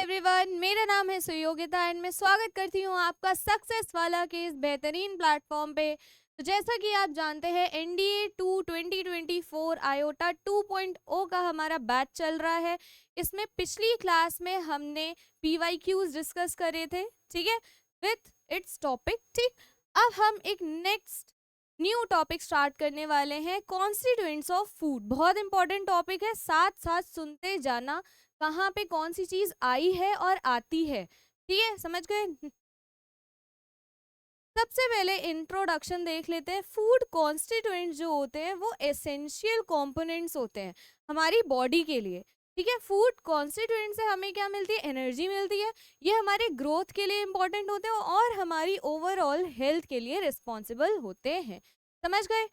Everyone, मेरा नाम है सुयोगिता एंड मैं स्वागत करती हूँ आपका सक्सेस वाला के इस बेहतरीन प्लेटफॉर्म पे। तो जैसा कि आप जानते हैं एनडीए 2 2024 आयोटा 2.0 का हमारा बैच चल रहा है। इसमें पिछली क्लास में हमने पीवाईक्यूज डिस्कस करे थे, ठीक है, विथ इट्स टॉपिक। ठीक, अब हम एक नेक्स्ट न्यू टॉपिक स्टार्ट करने वाले हैं, कॉन्स्टिट्यूएंट्स ऑफ फूड। बहुत इंपॉर्टेंट टॉपिक है, साथ साथ सुनते जाना कहाँ पे कौन सी चीज आई है और आती है। ठीक है, समझ गए। सबसे पहले इंट्रोडक्शन देख लेते हैं। फूड कॉन्स्टिट्यूएंट्स जो होते हैं वो एसेंशियल कंपोनेंट्स होते हैं हमारी बॉडी के लिए। ठीक है, फूड कॉन्स्टिट्यूएंट से हमें क्या मिलती है? एनर्जी मिलती है। ये हमारे ग्रोथ के लिए इंपॉर्टेंट होते हैं और हमारी ओवरऑल हेल्थ के लिए रिस्पॉन्सिबल होते हैं। समझ गए।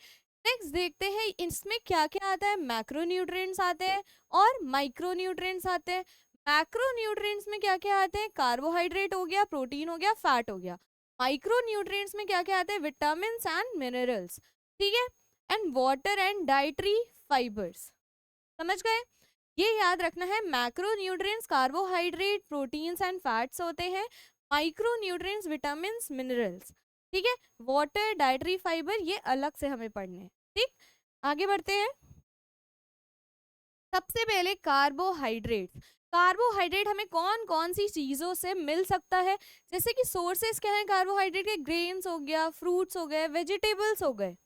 नेक्स्ट देखते हैं इसमें क्या क्या आता है। मैक्रोन्यूट्रिएंट्स आते हैं और माइक्रोन्यूट्रिएंट्स आते हैं। मैक्रोन्यूट्रिएंट्स में क्या क्या आते हैं? कार्बोहाइड्रेट हो गया, प्रोटीन हो गया, फैट हो गया। माइक्रोन्यूट्रिएंट्स में क्या क्या आते हैं? विटामिन एंड मिनरल्स, ठीक है, and water and dietary fibres. समझ गए। ये याद रखना है, macronutrients carbohydrate, proteins and fats होते हैं। माइक्रोन्यूट्रिएंट्स विटामिन मिनरल्स, ठीक है, वाटर डाइटरी फाइबर ये अलग से हमें पढ़ने हैं। ठीक, आगे बढ़ते हैं। सबसे पहले कार्बोहाइड्रेट। कार्बोहाइड्रेट हमें कौन कौन सी चीजों से मिल सकता है? जैसे कि सोर्सेस क्या है कार्बोहाइड्रेट के? ग्रेन्स हो गया, फ्रूट्स हो गए, वेजिटेबल्स हो गए,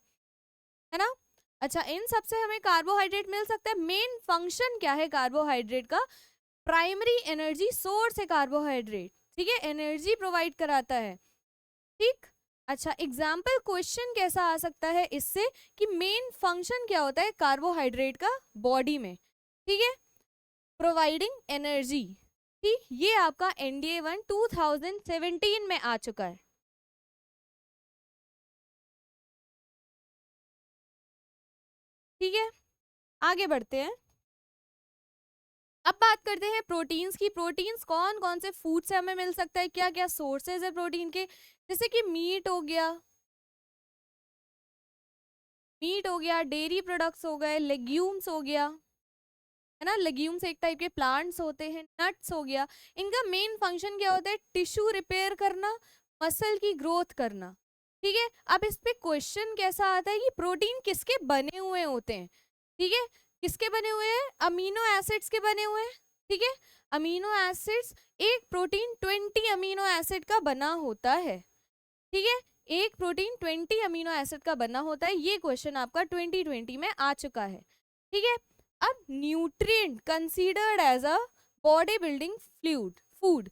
है ना। अच्छा, इन सब से हमें कार्बोहाइड्रेट मिल सकता है। मेन फंक्शन क्या है कार्बोहाइड्रेट का? प्राइमरी एनर्जी सोर्स है कार्बोहाइड्रेट, ठीक है, एनर्जी प्रोवाइड कराता है। ठीक, अच्छा, एग्जाम्पल क्वेश्चन कैसा आ सकता है इससे कि मेन फंक्शन क्या होता है कार्बोहाइड्रेट का बॉडी में? ठीक है, प्रोवाइडिंग एनर्जी। ठीक, ये आपका एनडीए 1 2017 में आ चुका है। ठीक है, आगे बढ़ते हैं। अब बात करते हैं प्रोटीन्स की। प्रोटीन्स कौन कौन से फूड से हमें मिल सकता है? क्या क्या सोर्सेज है प्रोटीन के? जैसे कि मीट हो गया, डेयरी प्रोडक्ट्स हो गए, लेग्यूम्स हो गया, है ना, लेग्यूम्स एक टाइप के प्लांट्स होते हैं, नट्स हो गया। इनका मेन फंक्शन क्या होता है? टिश्यू रिपेयर करना, मसल की ग्रोथ करना। ठीक है, अब इस पे क्वेश्चन कैसा आता है कि प्रोटीन किसके बने हुए होते हैं? ठीक है, किसके बने हुए हैं? अमीनो एसिड्स के बने हुए हैं। ठीक है, अमीनो एसिड्स, एक प्रोटीन 20 अमीनो एसिड का बना होता है। ठीक है, एक प्रोटीन 20 अमीनो एसिड का बना होता है। ये क्वेश्चन आपका 2020 में आ चुका है। ठीक है, अब nutrient considered as a body building fluid food.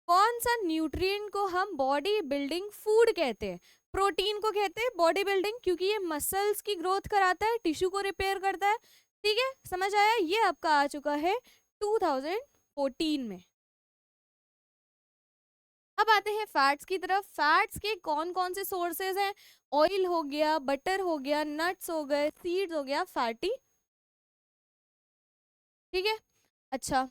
कौन सा न्यूट्रिएंट को हम बॉडी बिल्डिंग फूड कहते हैं? प्रोटीन को कहते हैं बॉडी बिल्डिंग, क्योंकि ये मसल्स की ग्रोथ कराता है, टिश्यू को रिपेयर करता है। ठीक है, समझ आया। ये आपका आ चुका है 2014 में। अब आते हैं फैट्स की तरफ। फैट्स के कौन कौन से सोर्सेज हैं? ऑयल हो गया, बटर हो गया, नट्स हो गए, सीड्स हो गया, फैटी। ठीक है, अच्छा,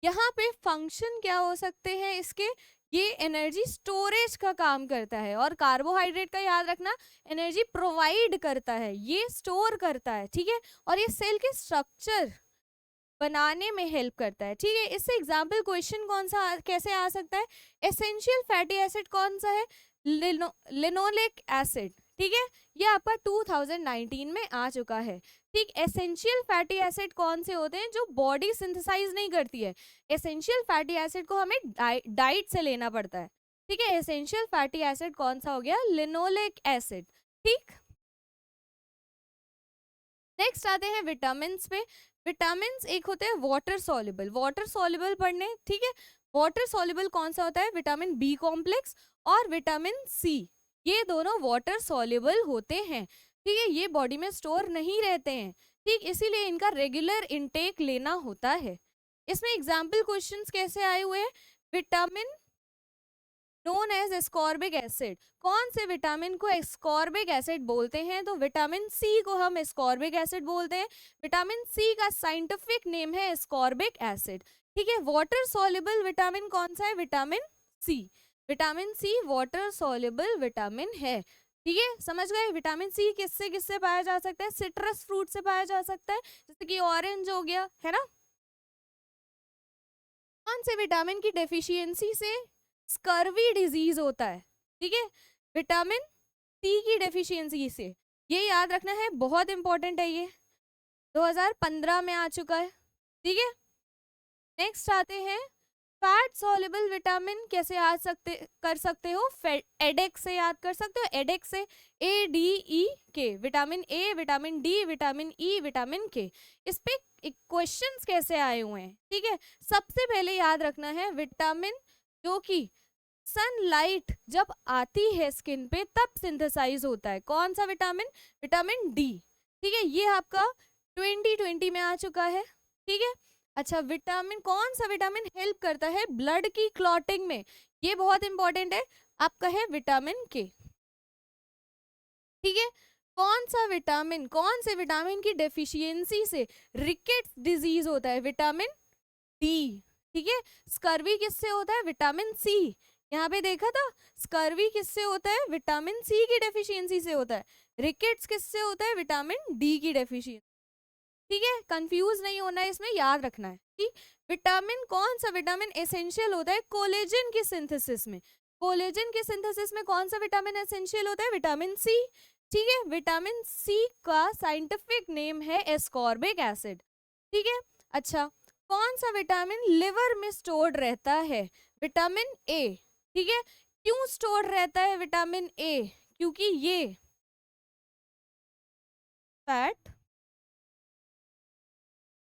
यहाँ पे फंक्शन क्या हो सकते हैं इसके? ये एनर्जी स्टोरेज का काम करता है, और कार्बोहाइड्रेट का याद रखना एनर्जी प्रोवाइड करता है, ये स्टोर करता है। ठीक है, और ये सेल के स्ट्रक्चर बनाने में हेल्प करता है। ठीक है, इससे एग्जाम्पल क्वेश्चन कौन सा कैसे आ सकता है? एसेंशियल फैटी एसिड कौन सा है? Linoleic acid. ठीक है, ये आपका 2019 में आ चुका है। ठीक, एसेंशियल फैटी एसिड कौन से होते हैं? जो बॉडी सिंथेसाइज नहीं करती है। एसेंशियल फैटी एसिड को हमें डाइट से लेना पड़ता है। ठीक है, एसेंशियल फैटी एसिड कौन सा हो गया? Linoleic acid. ठीक, नेक्स्ट आते हैं विटामिन पे। विटामिन एक होते हैं वाटर सॉल्युबल। वाटर सॉल्युबल पढ़ने, ठीक है, वाटर सॉल्युबल कौन सा होता है? विटामिन बी कॉम्प्लेक्स और विटामिन सी, ये दोनों वाटर सॉल्युबल होते हैं। ठीक है, ये बॉडी में स्टोर नहीं रहते हैं। ठीक, इसीलिए इनका रेगुलर इनटेक लेना होता है। इसमें एग्जाम्पल क्वेश्चंस कैसे आए हुए हैं? Vitamin known as ascorbic acid. कौन से विटामिन को एस्कॉर्बिक एसिड बोलते हैं? तो विटामिन सी को हम एस्कॉर्बिक एसिड बोलते हैं। विटामिन सी का साइंटिफिक नेम है एस्कॉर्बिक एसिड। ठीक है, वाटर सॉल्युबल विटामिन कौन सा है? Vitamin C. Vitamin C water soluble vitamin है। ठीक है, समझ गए। विटामिन सी किससे किससे पाया जा सकता है? सिट्रस फ्रूट से पाया जा सकता है, जैसे कि ऑरेंज हो गया, है ना। कौन से विटामिन की डेफिशिएंसी से स्कर्वी डिजीज होता है? ठीक है, विटामिन सी की डेफिशिएंसी से, ये याद रखना है, बहुत इंपॉर्टेंट है ये, 2015 में आ चुका है। ठीक है, नेक्स्ट आते हैं फैट सॉल्युबल विटामिन कैसे याद कर सकते हो? एडेक्स से याद कर सकते हो, एडेक्स से, ADE vitamin A, vitamin D, vitamin E, vitamin के। इस पे क्वेश्चंस कैसे आए हुए हैं? ठीक है, सबसे पहले याद रखना है विटामिन जो कि सनलाइट जब आती है स्किन पे तब सिंथेसाइज होता है, कौन सा विटामिन? Vitamin D. ठीक है, ये आपका 2020 में आ चुका है। ठीक है, अच्छा, विटामिन, कौन सा विटामिन हेल्प करता है ब्लड की क्लॉटिंग में? ये बहुत इंपॉर्टेंट है, आपका है विटामिन के। ठीक है, कौन से विटामिन की डेफिशिएंसी से रिकेट्स डिजीज होता है? Vitamin D. ठीक है, स्कर्वी किससे होता है? Vitamin C. यहाँ पे देखा था, स्कर्वी किससे होता है? विटामिन सी की डेफिशिएंसी से होता है। रिकेट्स किससे होता है? विटामिन डी की डेफिशिएंसी। ठीक है, कंफ्यूज नहीं होना है, इसमें याद रखना है कि विटामिन, कौन सा विटामिन एसेंशियल होता है कोलेजन की सिंथेसिस में? कोलेजन की सिंथेसिस में कौन सा विटामिन एसेंशियल होता है? Vitamin C. ठीक है, विटामिन सी का साइंटिफिक नेम है एस्कॉर्बिक एसिड। ठीक है, अच्छा, कौन सा विटामिन लिवर में स्टोर्ड रहता है? Vitamin A. ठीक है, क्यों स्टोर्ड रहता है विटामिन ए? क्योंकि ये फैट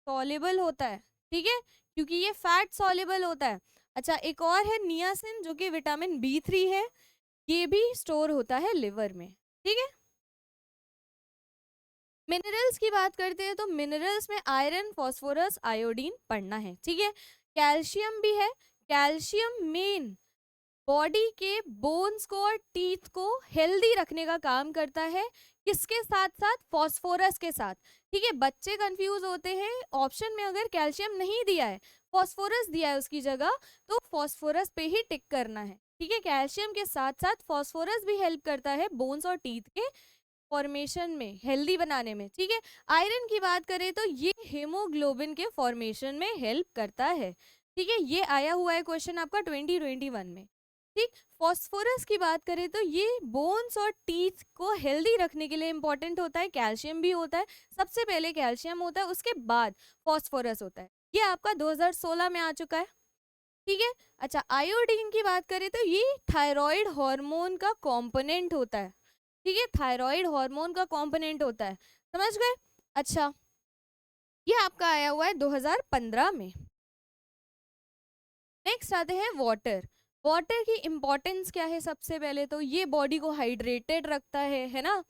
सॉल्युबल होता है। ठीक है, क्योंकि ये फैट सॉल्युबल होता है। अच्छा, एक और है नियासिन जो कि विटामिन B3 है, ये भी स्टोर होता है लिवर में। ठीक है, मिनरल्स की बात करते हैं तो मिनरल्स में आयरन, फास्फोरस, आयोडीन पढ़ना है। ठीक है, कैल्शियम भी है, कैल्शियम मेन बॉडी के बोन्स को और टीथ को हेल्दी रखने का काम करता है, किसके साथ साथ? फॉस्फोरस के साथ। ठीक है, बच्चे कंफ्यूज होते हैं, ऑप्शन में अगर कैल्शियम नहीं दिया है, फॉस्फोरस दिया है उसकी जगह, तो फॉस्फोरस पे ही टिक करना है। ठीक है, कैल्शियम के साथ साथ फॉस्फोरस भी हेल्प करता है बोन्स और टीथ के फॉर्मेशन में, हेल्दी बनाने में। ठीक है, आयरन की बात करें तो ये हेमोग्लोबिन के फॉर्मेशन में हेल्प करता है। ठीक है, ये आया हुआ है क्वेश्चन आपका 2021 में। ठीक, फॉस्फोरस की बात करें तो ये बोन्स और टीथ को हेल्दी रखने के लिए इंपॉर्टेंट होता है, कैल्शियम भी होता है, सबसे पहले कैल्शियम होता है, उसके बाद फॉस्फोरस होता है। ये आपका 2016 में आ चुका है। ठीक है, अच्छा, आयोडीन की बात करें तो ये थायराइड हार्मोन का कंपोनेंट होता है। ठीक है, थायराइड हार्मोन का कंपोनेंट होता है, समझ गए? अच्छा, ये आपका आया हुआ है 2015 में। नेक्स्ट आते हैं वाटर। वाटर की इंपॉर्टेंस क्या है? सबसे पहले तो ये बॉडी को हाइड्रेटेड रखता है ना?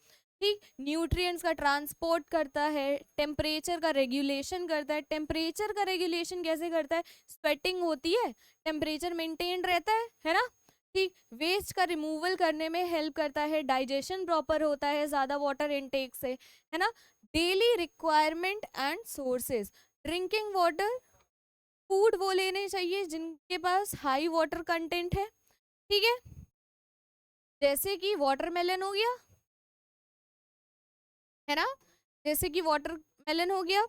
ठीक, न्यूट्रिएंट्स का ट्रांसपोर्ट करता है, टेम्परेचर का रेगुलेशन करता है। टेम्परेचर का रेगुलेशन कैसे करता है? स्वेटिंग होती है, टेम्परेचर मेंटेन रहता है ना? ठीक, वेस्ट का रिमूवल करने में हेल्प करता है, डाइजेशन प्रॉपर होता है ज़्यादा वाटर इनटेक से, है ना? Daily requirement and sources, drinking water, food वो लेने चाहिए जिनके पास हाई वाटर कंटेंट है। ठीक है, जैसे कि वाटरमेलन हो गया, है ना? जैसे कि वाटरमेलन हो गया।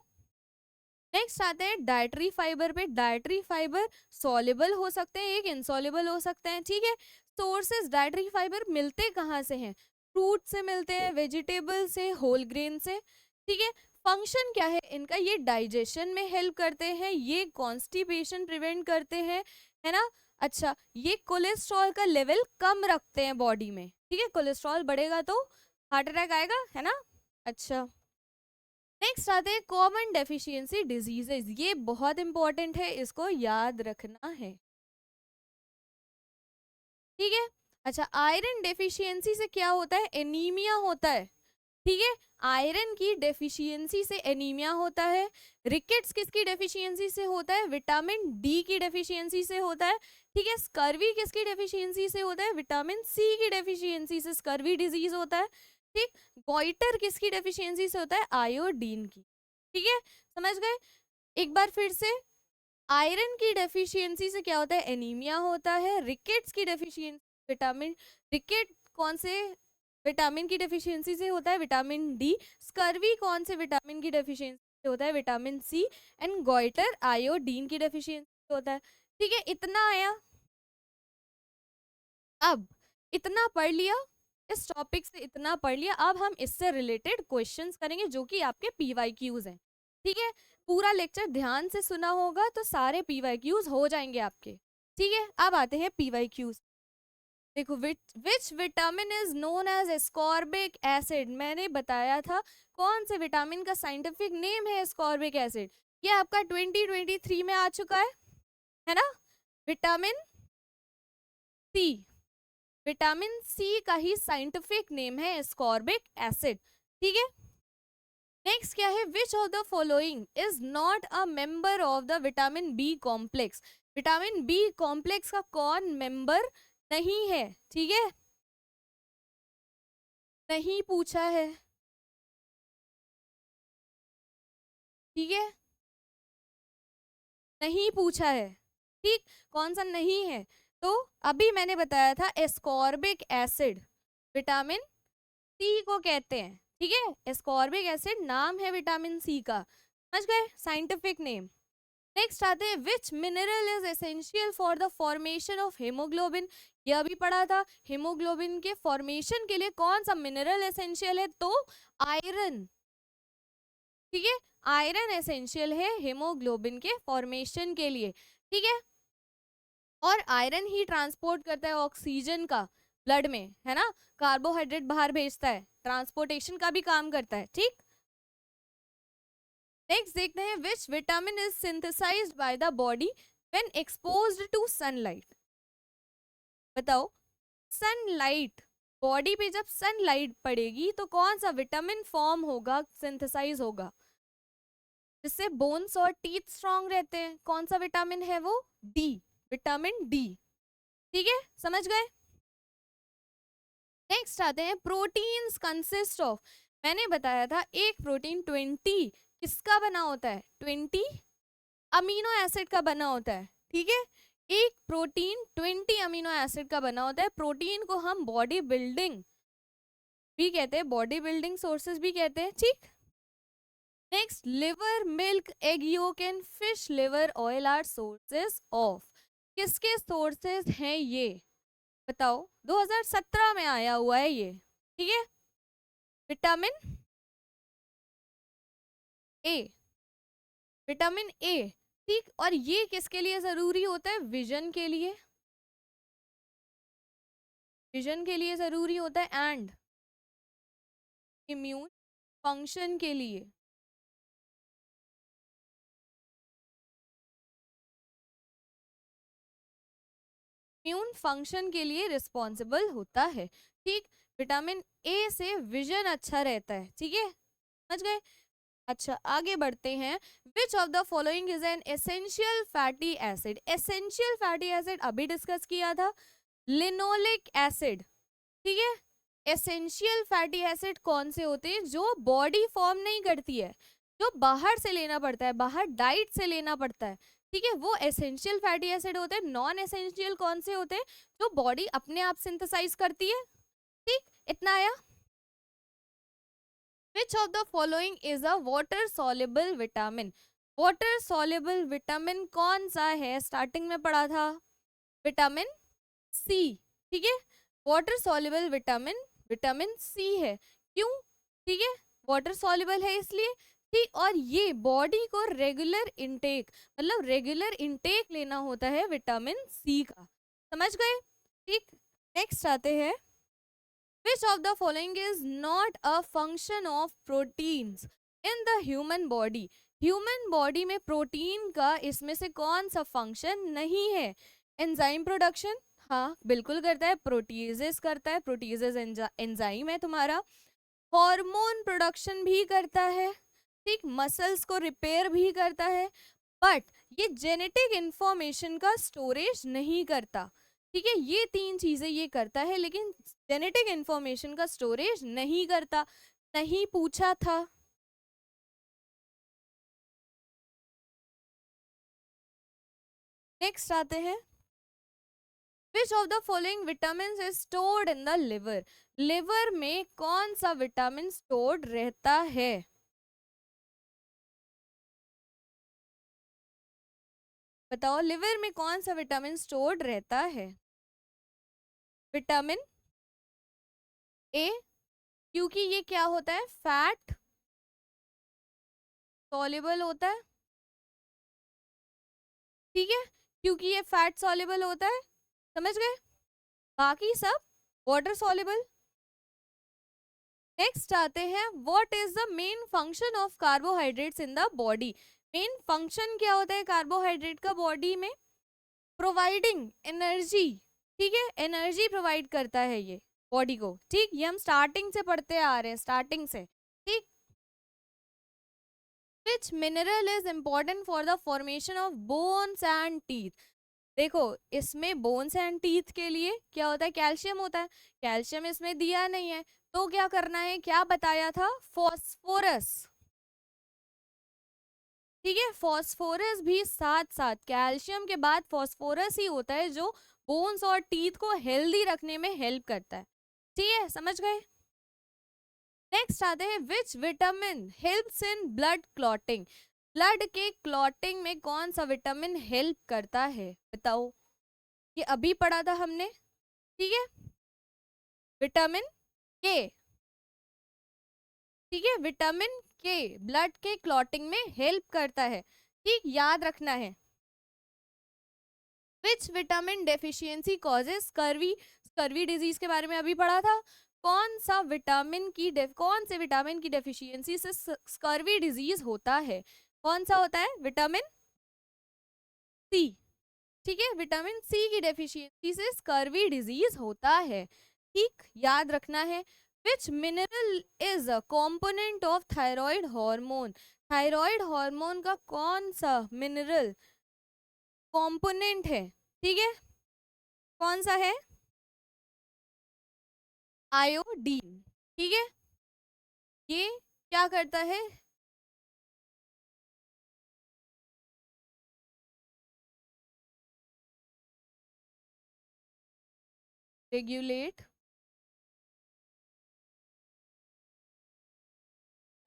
नेक्स्ट आते हैं डाइटरी फाइबर पे। डाइटरी फाइबर सॉल्युबल हो सकते हैं, एक इनसॉल्युबल हो सकते हैं। ठीक है, सोर्सेज डाइटरी फाइबर मिलते कहाँ से हैं? फ्रूट से मिलते हैं, वेजिटेबल से, होल ग्रेन से। ठीक है, फंक्शन क्या है इनका? ये डाइजेशन में हेल्प करते हैं, ये कॉन्स्टिपेशन प्रिवेंट करते हैं, है ना? अच्छा, ये कोलेस्ट्रॉल का लेवल कम रखते हैं बॉडी में। ठीक है, कोलेस्ट्रॉल बढ़ेगा तो हार्ट अटैक आएगा, है ना? अच्छा, नेक्स्ट आते हैं कॉमन डेफिशिएंसी डिजीजेस। ये बहुत इंपॉर्टेंट है, इसको याद रखना है। ठीक है, अच्छा, आयरन डेफिशिएंसी से क्या होता है? एनीमिया होता है। ठीक है, आयरन की डेफिशिएंसी से एनीमिया होता है। रिकेट्स किसकी डेफिशिएंसी से होता है? विटामिन डी की डेफिशिएंसी से होता है। ठीक है, स्कर्वी किसकी डेफिशिएंसी से होता है? विटामिन सी की डेफिशिएंसी से स्कर्वी डिजीज होता है। ठीक, गॉइटर किसकी डेफिशिएंसी से होता है? आयोडीन की। ठीक है, समझ गए? एक बार फिर से, आयरन की डेफिशिएंसी से क्या होता है? एनीमिया होता है। रिकेट्स की डेफिशिएंसी, विटामिन, रिकेट कौन से विटामिन की डेफिशिएंसी से होता है? Vitamin D. स्कर्वी कौन से विटामिन की डेफिशिएंसी से होता है? Vitamin C. And goitre iodine की डेफिशिएंसी से होता है। ठीक है, इतना आया। अब इतना पढ़ लिया, इस टॉपिक से इतना पढ़ लिया, अब हम इससे रिलेटेड क्वेश्चंस करेंगे जो कि आपके पीवाईक्यूज हैं। ठीक है, पूरा लेक्चर ध्यान से सुना होगा तो सारे पीवाईक्यूज हो जाएंगे आपके। ठीक है, अब आते हैं पीवाईक्यूज। देखो, which vitamin is known as ascorbic acid, मैंने बताया था कौन से विटामिन का साइंटिफिक नेम है एस्कॉर्बिक एसिड। ये आपका 2023 में आ चुका है ना। विटामिन सी, विटामिन सी का ही साइंटिफिक नेम है एस्कॉर्बिक एसिड। ठीक है, नेक्स्ट क्या है, which of the following is not a member of the vitamin B complex, vitamin B complex का कौन मेंबर नहीं है। ठीक है, नहीं पूछा है। ठीक है, नहीं पूछा है। ठीक, कौन सा नहीं है, तो अभी मैंने बताया था एस्कॉर्बिक एसिड विटामिन सी को कहते हैं। ठीक है, एस्कॉर्बिक एसिड नाम है विटामिन सी का, समझ गए, साइंटिफिक नेम। नेक्स्ट आते हैं, विच mineral is essential for the formation of haemoglobin, यह भी पढ़ा था, हेमोग्लोबिन के फॉर्मेशन के लिए कौन सा मिनरल एसेंशियल है, तो आयरन। ठीक है, आयरन एसेंशियल है हेमोग्लोबिन के फॉर्मेशन के लिए। ठीक है, और आयरन ही ट्रांसपोर्ट करता है ऑक्सीजन का ब्लड में, है ना, कार्बोहाइड्रेट बाहर भेजता है, ट्रांसपोर्टेशन का भी काम करता है। ठीक, नेक्स्ट देखते हैं, which vitamin is synthesised by the body when exposed to sunlight, बताओ, सनलाइट, बॉडी पे जब सनलाइट पड़ेगी तो कौन सा विटामिन फॉर्म होगा, सिंथेसाइज होगा, जिससे बोन्स और टीथ स्ट्रांग रहते हैं, कौन सा विटामिन है वो, डी, विटामिन डी। ठीक है, समझ गए। नेक्स्ट आते हैं, प्रोटीन्स कंसिस्ट ऑफ, मैंने बताया था एक प्रोटीन 20 किसका बना होता है, 20 अमीनो एसिड का बना होता है। ठीक है, एक प्रोटीन 20 अमीनो एसिड का बना होता है। प्रोटीन को हम बॉडी बिल्डिंग भी कहते हैं, बॉडी बिल्डिंग सोर्सेज भी कहते हैं। ठीक, next, liver, milk, egg yolk and fish liver oil are sources of, किसके सोर्सेज हैं ये, बताओ, 2017 में आया हुआ है ये। ठीक है, विटामिन ए, विटामिन ए। ठीक, और ये किसके लिए जरूरी होता है, विजन के लिए, विजन के लिए जरूरी होता है, एंड इम्यून फंक्शन के लिए। इम्यून फंक्शन के लिए रिस्पॉन्सिबल होता है। ठीक, विटामिन ए से विजन अच्छा रहता है। ठीक है, समझ गए। अच्छा, आगे बढ़ते हैं, विच of the following is an essential fatty acid, essential fatty acid अभी डिस्कस किया था, लिनोलिक एसिड। ठीक है, एसेंशियल फैटी एसिड कौन से होते हैं, जो बॉडी फॉर्म नहीं करती है, जो बाहर से लेना पड़ता है, बाहर डाइट से लेना पड़ता है। ठीक है, वो एसेंशियल फैटी एसिड होते हैं। नॉन एसेंशियल कौन से होते हैं, जो बॉडी अपने आप सिंथेसाइज करती है। ठीक, इतना आया। विच of the following is a water soluble vitamin, water soluble vitamin कौन सा है, स्टार्टिंग में पढ़ा था, विटामिन सी। ठीक है, water soluble vitamin vitamin C है, क्यों, ठीक है, वाटर सॉल्युबल है इसलिए। ठीक, और ये बॉडी को रेगुलर इनटेक, मतलब रेगुलर इनटेक लेना होता है विटामिन सी का, समझ गए। ठीक, नेक्स्ट आते हैं, विच of the following is not a function of proteins in the human body, human body में प्रोटीन का इसमें से कौन सा फंक्शन नहीं है, एंजाइम प्रोडक्शन, हाँ बिल्कुल करता है, प्रोटीजेस करता है, प्रोटीजेस एंजाइम है तुम्हारा, हार्मोन प्रोडक्शन भी करता है, ठीक, मसल्स को रिपेयर भी करता है, बट ये जेनेटिक इंफॉर्मेशन का स्टोरेज नहीं करता। ठीक है, ये तीन चीजें ये करता है, लेकिन जेनेटिक इंफॉर्मेशन का स्टोरेज नहीं करता, नहीं पूछा था। नेक्स्ट आते हैं, विच of the following vitamin is stored in the liver, liver में कौन सा विटामिन स्टोर्ड रहता है, बताओ लिवर में कौन सा विटामिन स्टोर्ड रहता है? विटामिन ए, क्योंकि ये क्या होता है, फैट सॉल्युबल होता है, ठीक है, क्योंकि ये फैट सॉल्युबल होता है, समझ गए, बाकी सब वाटर सॉल्युबल। नेक्स्ट आते हैं, what is the main function of carbohydrates in the body? Main function क्या होता है कार्बोहाइड्रेट का बॉडी में? प्रोवाइडिंग एनर्जी, ठीक है, एनर्जी प्रोवाइड करता है ये बॉडी को, ठीक, ये हम स्टार्टिंग से पढ़ते आ रहे हैं, स्टार्टिंग से, ठीक। विच mineral is important for the formation of bones and teeth? देखो इसमें बोन्स एंड टीथ के लिए क्या होता है, कैल्शियम होता है, कैल्शियम इसमें दिया नहीं है, तो क्या करना है, क्या बताया था, फॉस्फोरस, ठीक है, फॉस्फोरस भी साथ साथ, कैल्शियम के बाद फॉस्फोरस ही होता है जो बोन्स और टीथ को हेल्दी रखने में हेल्प करता है, ठीक है, समझ गए। नेक्स्ट आते हैं, which vitamin helps in blood clotting? Blood के क्लॉटिंग में कौन सा विटामिन हेल्प करता है, बताओ, ये अभी पढ़ा था हमने, ठीक है, विटामिन के, ठीक है, विटामिन के ब्लड के क्लॉटिंग में हेल्प करता है, ठीक, याद रखना है। Which vitamin deficiency causes scurvy? Scurvy disease के बारे में अभी पढ़ा था, कौन सा विटामिन की कौन से विटामिन की डेफिशिएंसी से स्कर्वी डिजीज होता है? कौन सा होता है, विटामिन सी, ठीक है, विटामिन सी की डेफिशिएंसी से स्कर्वी डिजीज होता है, ठीक, याद रखना है। विच mineral is a component of thyroid hormone? Thyroid hormone का कौन सा मिनरल कॉम्पोनेंट है, ठीक है, कौन सा है, आयोडीन, ठीक है, ये क्या करता है, रेगुलेट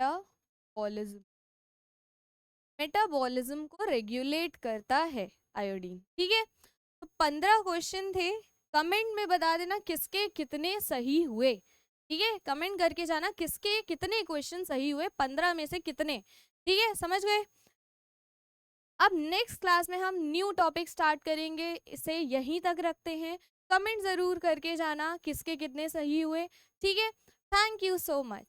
मेटाबॉलिज्म, मेटाबॉलिज्म को रेगुलेट करता है आयोडीन, ठीक है। तो 15 क्वेश्चन थे, कमेंट में बता देना किसके कितने सही हुए, ठीक है, कमेंट करके जाना किसके कितने क्वेश्चन सही हुए, 15 में से कितने, ठीक है, समझ गए। अब नेक्स्ट क्लास में हम न्यू टॉपिक स्टार्ट करेंगे, इसे यहीं तक रखते हैं, कमेंट जरूर करके जाना किसके कितने सही हुए, ठीक है, थैंक यू सो मच।